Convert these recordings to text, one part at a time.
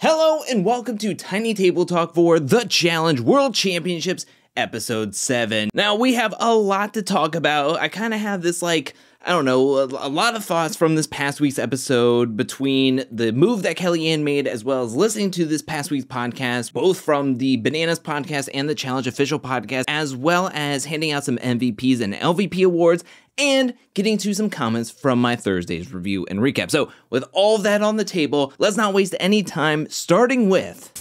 Hello and welcome to Tiny Table Talk for The Challenge World Championships Episode 7. Now, we have a lot to talk about. I kind of have this, a lot of thoughts from this past week's episode between the move that Kellyanne made as well as listening to this past week's podcast, both from the Bananas podcast and the Challenge Official podcast, as well as handing out some MVPs and LVP awards and getting to some comments from my Thursday's review and recap. So with all of that on the table, let's not waste any time, starting with...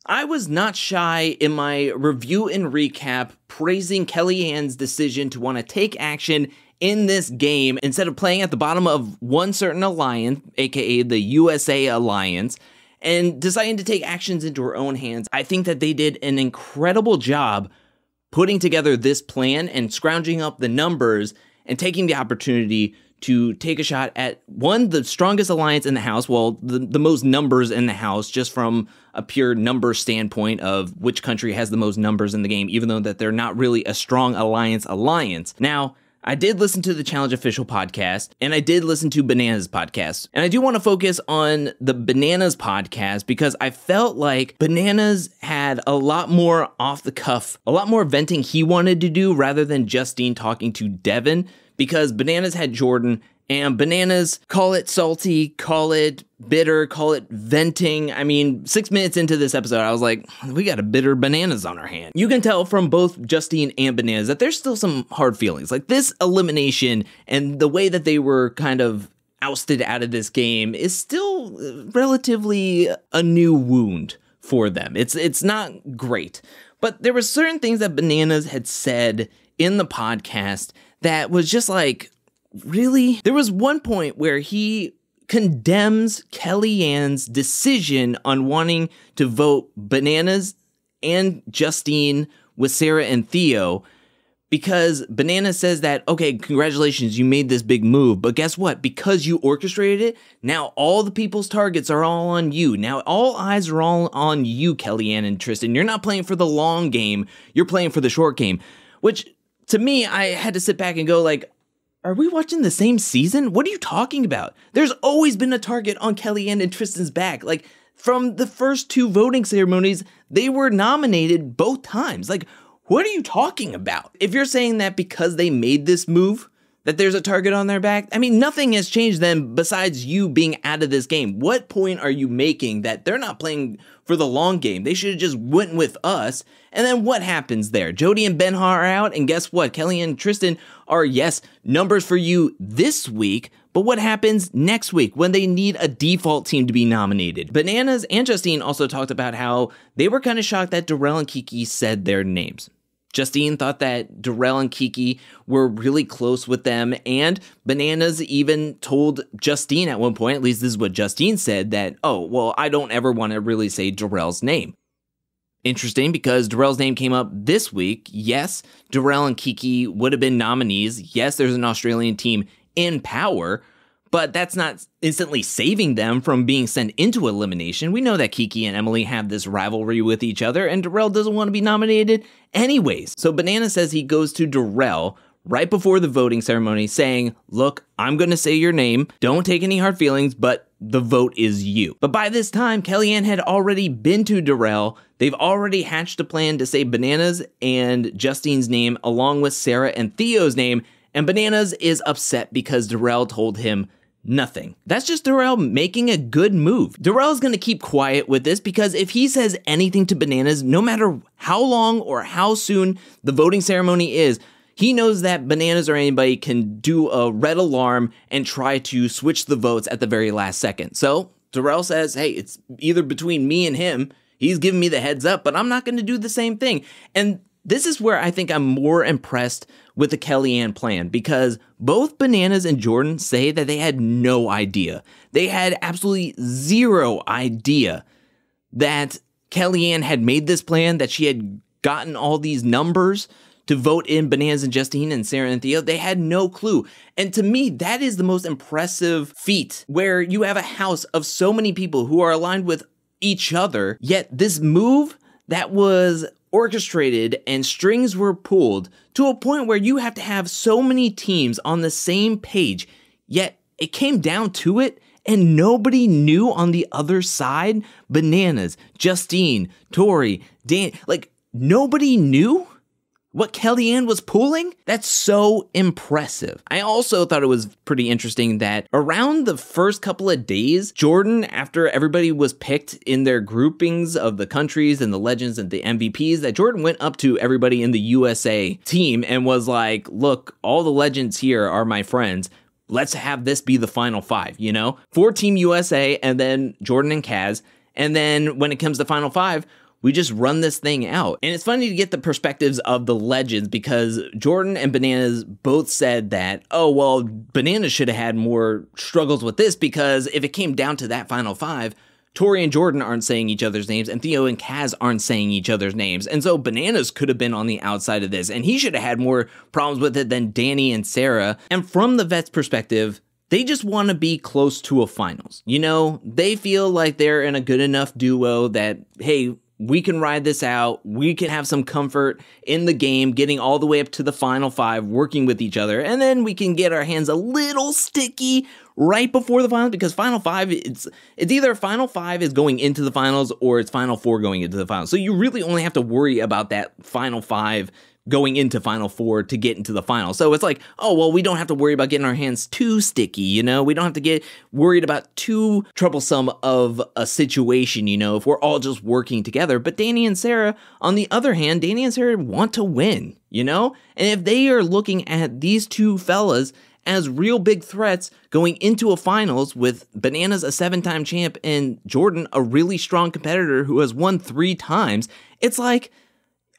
I was not shy in my review and recap praising Kellyanne's decision to want to take action in this game instead of playing at the bottom of one certain alliance, aka the USA Alliance, and deciding to take actions into her own hands. I think that they did an incredible job putting together this plan and scrounging up the numbers and taking the opportunity to take a shot at, one, the strongest alliance in the house, well, the most numbers in the house, just from a pure number standpoint of which country has the most numbers in the game, even though that they're not really a strong alliance. Now, I did listen to the Challenge Official podcast, and I did listen to Bananas podcast. And I do want to focus on the Bananas podcast because I felt like Bananas had a lot more off the cuff, a lot more venting he wanted to do rather than Justine talking to Devin, because Bananas had Jordan, and Bananas, call it salty, call it bitter, call it venting. I mean, 6 minutes into this episode, I was like, we got a bitter Bananas on our hand. You can tell from both Justine and Bananas that there's still some hard feelings. Like, this elimination and the way that they were kind of ousted out of this game is still relatively a new wound for them. It's not great. But there were certain things that Bananas had said in the podcast that was just like, really? There was one point where he condemns Kellyanne's decision on wanting to vote Bananas and Justine with Sarah and Theo, because Bananas says that, okay, congratulations, you made this big move, but guess what? Because you orchestrated it, now all the people's targets are all on you. Now all eyes are all on you, Kellyanne and Tristan. You're not playing for the long game, you're playing for the short game, which to me, I had to sit back and go like, are we watching the same season? What are you talking about? There's always been a target on Kellyanne and Tristan's back. Like, from the first two voting ceremonies, they were nominated both times. Like, what are you talking about? If you're saying that because they made this move, that there's a target on their back, I mean, nothing has changed then besides you being out of this game. What point are you making that they're not playing for the long game? They should have just went with us. And then what happens there? Jody and Benha are out, and guess what? Kellyanne and Tristan are, yes, numbers for you this week, but what happens next week when they need a default team to be nominated? Bananas and Justine also talked about how they were kind of shocked that Darrell and Kiki said their names. Justine thought that Darrell and Kiki were really close with them, and Bananas even told Justine at one point, at least this is what Justine said, that, oh, well, I don't ever want to really say Darrell's name. Interesting, because Darrell's name came up this week. Yes, Darrell and Kiki would have been nominees. Yes, there's an Australian team in power, but that's not instantly saving them from being sent into elimination. We know that Kiki and Emily have this rivalry with each other, and Darrell doesn't want to be nominated anyways. So Banana says he goes to Darrell right before the voting ceremony saying, look, I'm going to say your name. Don't take any hard feelings, but the vote is you. But by this time, Kellyanne had already been to Darrell. They've already hatched a plan to say Bananas and Justine's name along with Sarah and Theo's name, and Bananas is upset because Darrell told him nothing. That's just Darrell making a good move. Darrell's gonna keep quiet with this because if he says anything to Bananas, no matter how long or how soon the voting ceremony is, he knows that Bananas or anybody can do a red alarm and try to switch the votes at the very last second. So Darrell says, hey, it's either between me and him. He's giving me the heads up, but I'm not going to do the same thing. And this is where I think I'm more impressed with the Kellyanne plan, because both Bananas and Jordan say that they had no idea. They had absolutely zero idea that Kellyanne had made this plan, that she had gotten all these numbers to vote in Bananas and Justine and Sarah and Theo. They had no clue. And to me, that is the most impressive feat, where you have a house of so many people who are aligned with each other, yet this move that was orchestrated and strings were pulled to a point where you have to have so many teams on the same page, yet it came down to it and nobody knew on the other side? Bananas, Justine, Tori, Dan, like nobody knew what Kellyanne was pulling? That's so impressive. I also thought it was pretty interesting that around the first couple of days, Jordan, after everybody was picked in their groupings of the countries and the legends and the MVPs, that Jordan went up to everybody in the USA team and was like, look, all the legends here are my friends. Let's have this be the final five, you know? For Team USA and then Jordan and Kaz. And then when it comes to final five, we just run this thing out. And it's funny to get the perspectives of the legends because Jordan and Bananas both said that, oh, well, Bananas should have had more struggles with this because if it came down to that final five, Tori and Jordan aren't saying each other's names and Theo and Kaz aren't saying each other's names. And so Bananas could have been on the outside of this and he should have had more problems with it than Danny and Sarah. And from the vet's perspective, they just want to be close to a finals. You know, they feel like they're in a good enough duo that, hey, we can ride this out. We can have some comfort in the game, getting all the way up to the final five, working with each other. And then we can get our hands a little sticky right before the finals because final five, it's either final five is going into the finals or it's final four going into the finals. So you really only have to worry about that final five going into final four to get into the final. So it's like, oh, well, we don't have to worry about getting our hands too sticky, you know? We don't have to get worried about too troublesome of a situation, you know, if we're all just working together. But Danny and Sarah, on the other hand, Danny and Sarah want to win, you know? And if they are looking at these two fellas as real big threats going into a finals with Bananas, a 7-time champ, and Jordan, a really strong competitor who has won 3 times, it's like,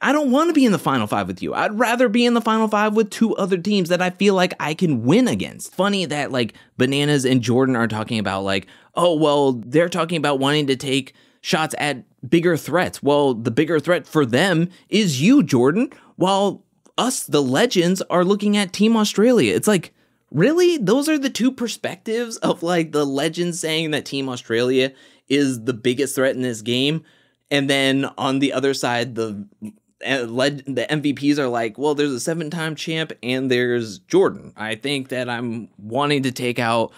I don't want to be in the final five with you. I'd rather be in the final five with 2 other teams that I feel like I can win against. Funny that like Bananas and Jordan are talking about like, oh, well, they're talking about wanting to take shots at bigger threats. Well, the bigger threat for them is you, Jordan, while us, the legends, are looking at Team Australia. It's like, really? Those are the 2 perspectives of like the legends saying that Team Australia is the biggest threat in this game. And then on the other side, the MVPs are like, well, there's a 7-time champ and there's Jordan. I think that I'm wanting to take out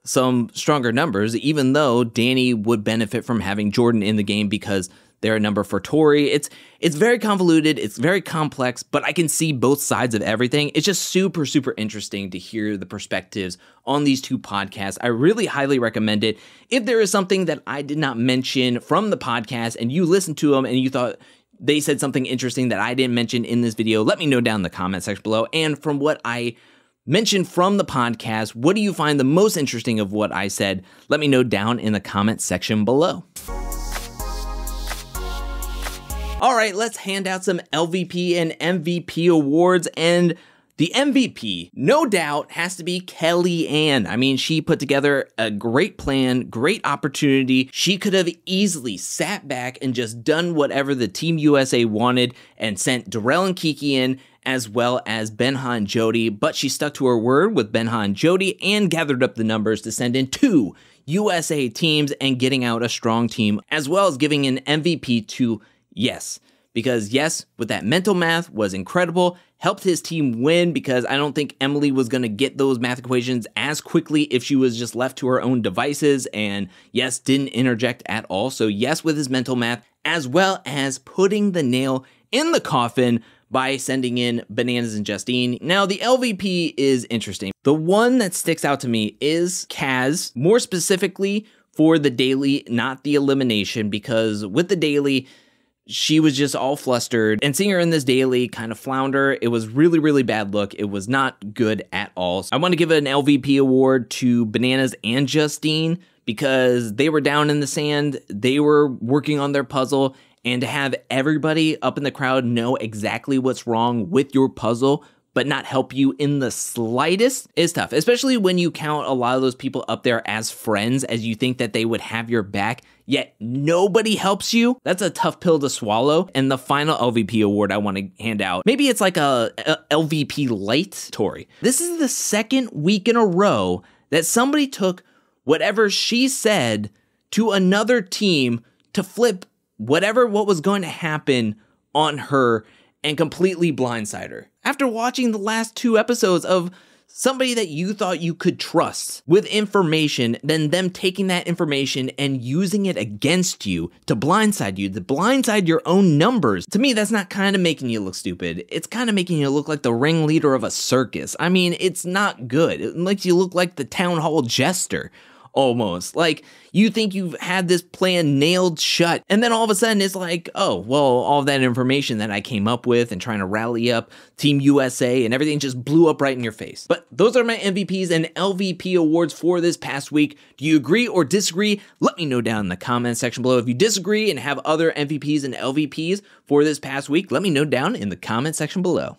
some stronger numbers, even though Danny would benefit from having Jordan in the game because they're a number for Tori. It's very convoluted. It's very complex, but I can see both sides of everything. It's just super, super interesting to hear the perspectives on these 2 podcasts. I really highly recommend it. If there is something that I did not mention from the podcast and you listened to them and you thought they said something interesting that I didn't mention in this video, let me know down in the comment section below. And from what I mentioned from the podcast, what do you find the most interesting of what I said? Let me know down in the comment section below. All right, let's hand out some LVP and MVP awards, and the MVP, no doubt, has to be Kellyanne. I mean, she put together a great plan, great opportunity. She could have easily sat back and just done whatever the Team USA wanted and sent Darrell and Kiki in, as well as Benha and Jody, but she stuck to her word with Benha and Jody and gathered up the numbers to send in 2 USA teams and getting out a strong team, as well as giving an MVP to Yes. Because Yes, with that mental math, was incredible, helped his team win because I don't think Emily was going to get those math equations as quickly if she was just left to her own devices, and Yes didn't interject at all. So Yes with his mental math, as well as putting the nail in the coffin by sending in Bananas and Justine. Now, the LVP is interesting. The one that sticks out to me is Kaz, more specifically for the daily, not the elimination, because with the daily, she was just all flustered, and seeing her in this daily kind of flounder, it was really, really bad look. It was not good at all. So I want to give an LVP award to Bananas and Justine because they were down in the sand, they were working on their puzzle, and to have everybody up in the crowd know exactly what's wrong with your puzzle but not help you in the slightest is tough, especially when you count a lot of those people up there as friends, as you think that they would have your back, yet nobody helps you. That's a tough pill to swallow. And the final LVP award I want to hand out, maybe it's like a LVP light Tori. This is the 2nd week in a row that somebody took whatever she said to another team to flip what was going to happen on her and completely blindside her. After watching the last 2 episodes of somebody that you thought you could trust with information, then them taking that information and using it against you to blindside your own numbers. To me, that's not kind of making you look stupid. It's kind of making you look like the ringleader of a circus. I mean, it's not good. It makes you look like the town hall jester. Almost like you think you've had this plan nailed shut, and then all of a sudden it's like, oh, well, all that information that I came up with and trying to rally up Team USA and everything just blew up right in your face. But those are my MVPs and LVP awards for this past week. Do you agree or disagree? Let me know down in the comment section below. If you disagree and have other MVPs and LVPs for this past week, let me know down in the comment section below.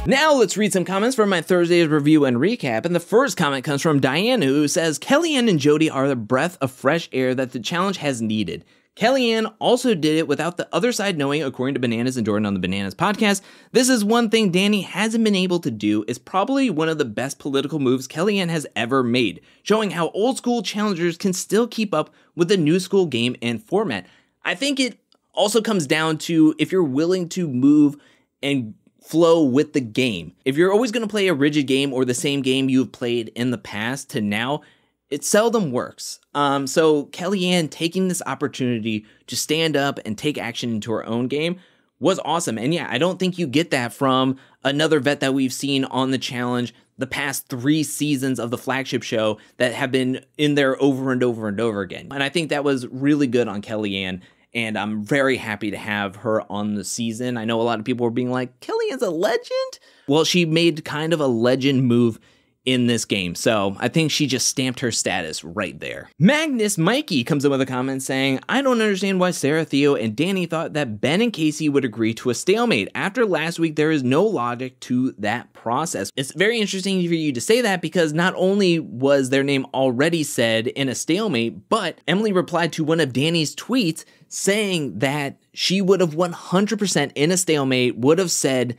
Now let's read some comments from my Thursday's review and recap, and the first comment comes from Diane, who says, Kellyanne and Jody are the breath of fresh air that the challenge has needed. Kellyanne also did it without the other side knowing, according to Bananas and Jordan on the Bananas podcast. This is one thing Danny hasn't been able to do. Is probably one of the best political moves Kellyanne has ever made, showing how old school challengers can still keep up with the new school game and format. I think it also comes down to if you're willing to move and flow with the game. If you're always going to play a rigid game or the same game you've played in the past to now, it seldom works. So Kellyanne taking this opportunity to stand up and take action into her own game was awesome. And yeah, I don't think you get that from another vet that we've seen on the challenge the past 3 seasons of the flagship show that have been in there over and over and over again. And I think that was really good on Kellyanne. And I'm very happy to have her on the season. I know a lot of people were being like, Kellyanne's a legend? Well, she made kind of a legend move in this game. So I think she just stamped her status right there. Magnus Mikey comes in with a comment saying, I don't understand why Sarah, Theo, and Danny thought that Ben and Casey would agree to a stalemate. After last week, there is no logic to that process. It's very interesting for you to say that because not only was their name already said in a stalemate, but Emily replied to one of Danny's tweets saying that she would have 100% in a stalemate would have said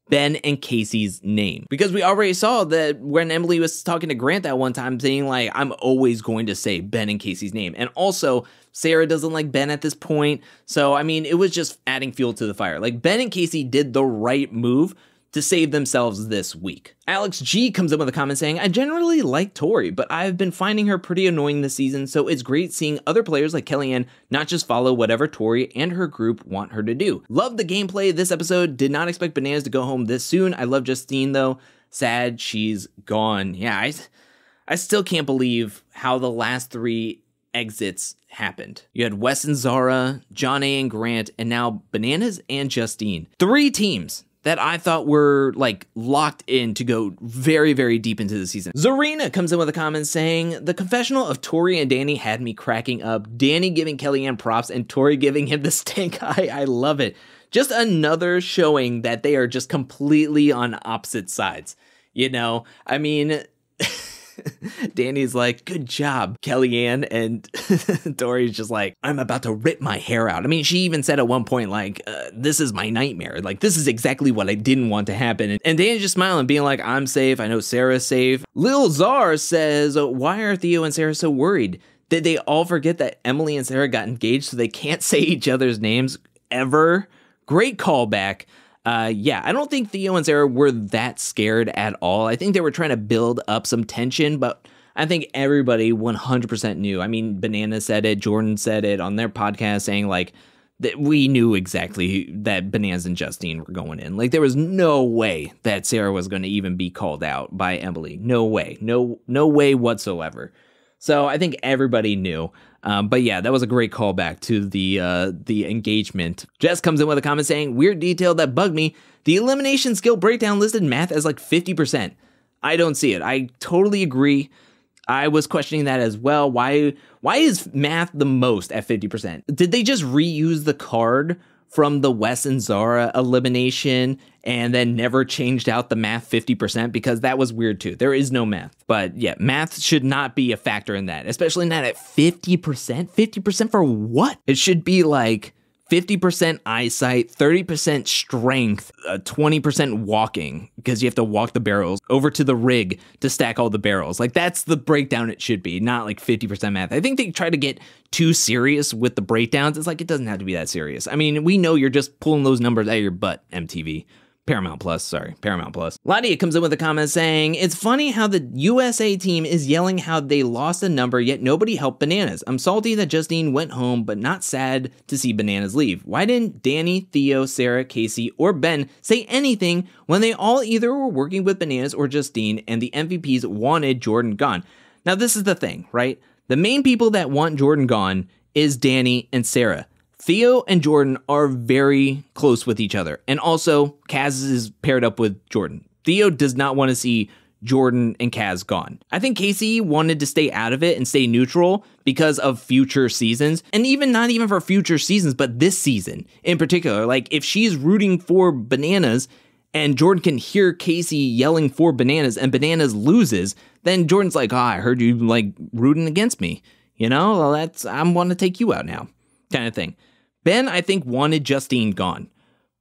Ben and Casey's name. Because we already saw that when Emily was talking to Grant that one time saying like, I'm always going to say Ben and Casey's name. And also Sarah doesn't like Ben at this point. So, I mean, it was just adding fuel to the fire. Like Ben and Casey did the right move to save themselves this week. Alex G comes up with a comment saying, I generally like Tori, but I've been finding her pretty annoying this season, so it's great seeing other players like Kellyanne not just follow whatever Tori and her group want her to do. Love the gameplay this episode, did not expect Bananas to go home this soon. I love Justine though, sad she's gone. Yeah, I still can't believe how the last 3 exits happened. You had Wes and Zara, John A and Grant, and now Bananas and Justine. 3 teams that I thought were like locked in to go very, very deep into the season. Zarina comes in with a comment saying, the confessional of Tori and Danny had me cracking up. Danny giving Kellyanne props and Tori giving him the stink eye. I love it. Just another showing that they are just completely on opposite sides. You know, I mean, Danny's like, good job, Kellyanne, and Tori's just like, I'm about to rip my hair out. I mean, she even said at one point, like, this is my nightmare. Like, this is exactly what I didn't want to happen. And Danny's just smiling, being like, I'm safe. I know Sarah's safe. Lil Czar says, why are Theo and Sarah so worried? Did they all forget that Emily and Sarah got engaged so they can't say each other's names ever? Great callback. Yeah, I don't think Theo and Sarah were that scared at all. I think they were trying to build up some tension, but I think everybody 100% knew. I mean, Banana said it, Jordan said it on their podcast saying like that we knew exactly that Bananas and Justine were going in. Like there was no way that Sarah was going to even be called out by Emily. No way. No way whatsoever. So I think everybody knew. But yeah, that was a great callback to the engagement. Jess comes in with a comment saying, weird detail that bugged me. The elimination skill breakdown listed math as like 50%. I don't see it. I totally agree. I was questioning that as well. Why is math the most at 50%? Did they just reuse the card from the Wes and Zara elimination and then never changed out the math 50%? Because that was weird too. There is no math. But yeah, math should not be a factor in that, especially not at 50%. 50% for what? It should be like 50% eyesight, 30% strength, 20% walking, because you have to walk the barrels over to the rig to stack all the barrels. Like that's the breakdown it should be, not like 50% math. I think they try to get too serious with the breakdowns. It's like, it doesn't have to be that serious. I mean, we know you're just pulling those numbers out of your butt, MTV. Paramount Plus, sorry, Paramount Plus. Ladia comes in with a comment saying, it's funny how the USA team is yelling how they lost a number, yet nobody helped Bananas. I'm salty that Justine went home, but not sad to see Bananas leave. Why didn't Danny, Theo, Sarah, Casey, or Ben say anything when they all either were working with Bananas or Justine and the MVPs wanted Jordan gone? Now, this is the thing, right? The main people that want Jordan gone is Danny and Sarah. Theo and Jordan are very close with each other. And also, Kaz is paired up with Jordan. Theo does not want to see Jordan and Kaz gone. I think Casey wanted to stay out of it and stay neutral because of future seasons. And even not even for future seasons, but this season in particular. Like, if she's rooting for Bananas and Jordan can hear Casey yelling for Bananas and Bananas loses, then Jordan's like, I heard you like rooting against me. You know, well, I want to take you out now, kind of thing. Ben, I think, wanted Justine gone.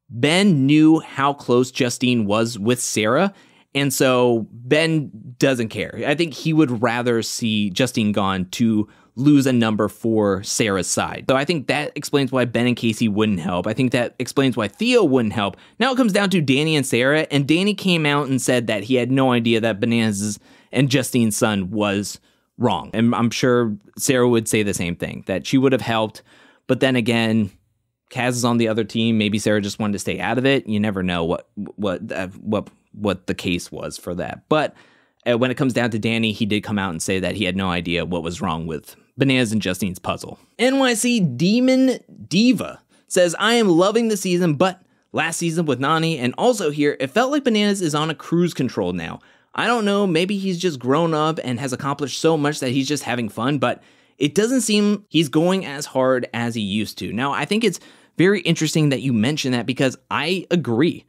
Ben knew how close Justine was with Sarah, and so Ben doesn't care. I think he would rather see Justine gone to lose a number for Sarah's side. So I think that explains why Ben and Casey wouldn't help. I think that explains why Theo wouldn't help. Now it comes down to Danny and Sarah, and Danny came out and said that he had no idea that Bananas and Justine's son was wrong. And I'm sure Sarah would say the same thing, that she would have helped. But then again, Kaz is on the other team. Maybe Sarah just wanted to stay out of it. You never know what the case was for that. But when it comes down to Danny, he did come out and say that he had no idea what was wrong with Bananas and Justine's puzzle. NYC Demon Diva says, I am loving the season, but last season with Nany and also here, it felt like Bananas is on a cruise control now. I don't know, maybe he's just grown up and has accomplished so much that he's just having fun, but it doesn't seem he's going as hard as he used to. Now, I think it's very interesting that you mention that because I agree.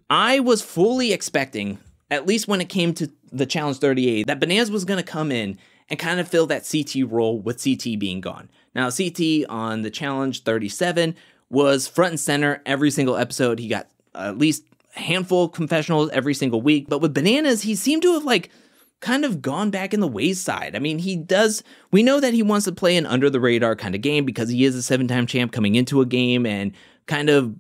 I was fully expecting, at least when it came to the Challenge 38, that Bananas was going to come in and kind of fill that CT role with CT being gone. Now, CT on the Challenge 37 was front and center every single episode. He got at least a handful of confessionals every single week. But with Bananas, he seemed to have kind of gone back in the wayside. I mean, we know that he wants to play an under the radar kind of game because he is a 7-time champ coming into a game, and kind of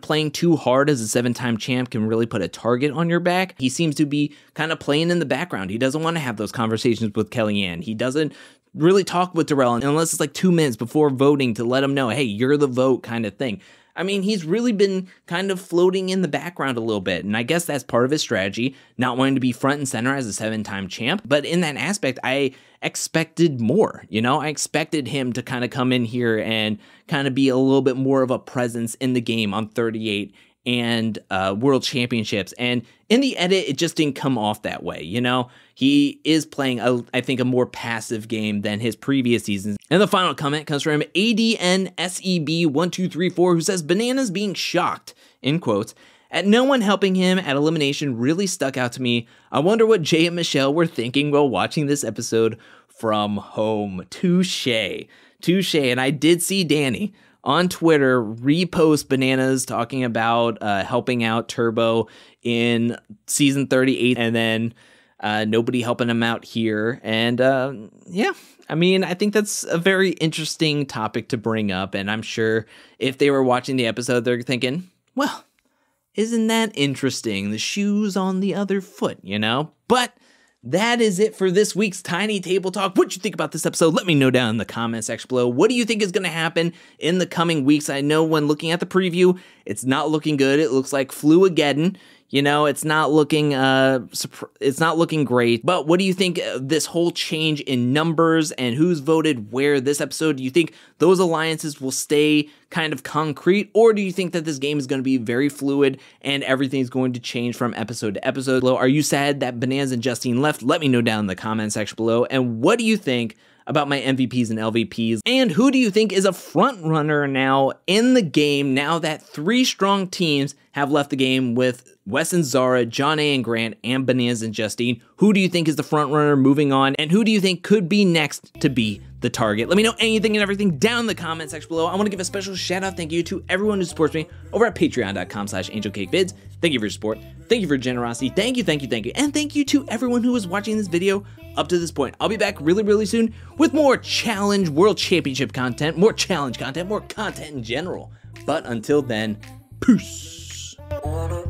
playing too hard as a 7-time champ can really put a target on your back. He seems to be kind of playing in the background. He doesn't want to have those conversations with Kellyanne. He doesn't really talk with Darrell unless it's 2 minutes before voting to let him know, hey, you're the vote kind of thing. I mean, he's really been kind of floating in the background a little bit, and I guess that's part of his strategy, not wanting to be front and center as a 7-time champ. But in that aspect, I expected more, I expected him to kind of come in here and kind of be a little bit more of a presence in the game on 38 and World Championships. And in the edit, it just didn't come off that way, He is playing, I think, a more passive game than his previous seasons. And the final comment comes from ADNSEB1234, who says, Bananas being shocked, in quotes, at no one helping him at elimination really stuck out to me. I wonder what Jay and Michelle were thinking while watching this episode from home. Touche. And I did see Danny on Twitter repost Bananas talking about helping out Turbo in season 38, and then nobody helping him out here. And yeah, I mean, I think that's a very interesting topic to bring up. And I'm sure if they were watching the episode, they're thinking, well, isn't that interesting? The shoes on the other foot, But that is it for this week's Tiny Table Talk. What you think about this episode? Let me know down in the comment section below. What do you think is going to happen in the coming weeks? I know when looking at the preview, it's not looking good. It looks like Fluageddon. It's not looking great. But what do you think of this whole change in numbers and who's voted where this episode? Do you think those alliances will stay kind of concrete, or do you think that this game is going to be very fluid and everything's going to change from episode to episode? Are you sad that Bananas and Justine left? Let me know down in the comment section below. And what do you think about my MVPs and LVPs? And who do you think is a front runner now in the game now that 3 strong teams have left the game with Wes and Zara, John A. and Grant, and Bananas and Justine? Who do you think is the front runner moving on? And who do you think could be next to be the target? Let me know anything and everything down in the comment section below. I want to give a special shout out thank you to everyone who supports me over at patreon.com/angelcakevids. Thank you for your support. Thank you for your generosity. Thank you. And thank you to everyone who is watching this video up to this point. I'll be back really soon with more Challenge World Championship content, more challenge content, more content in general. But until then, peace. Wanna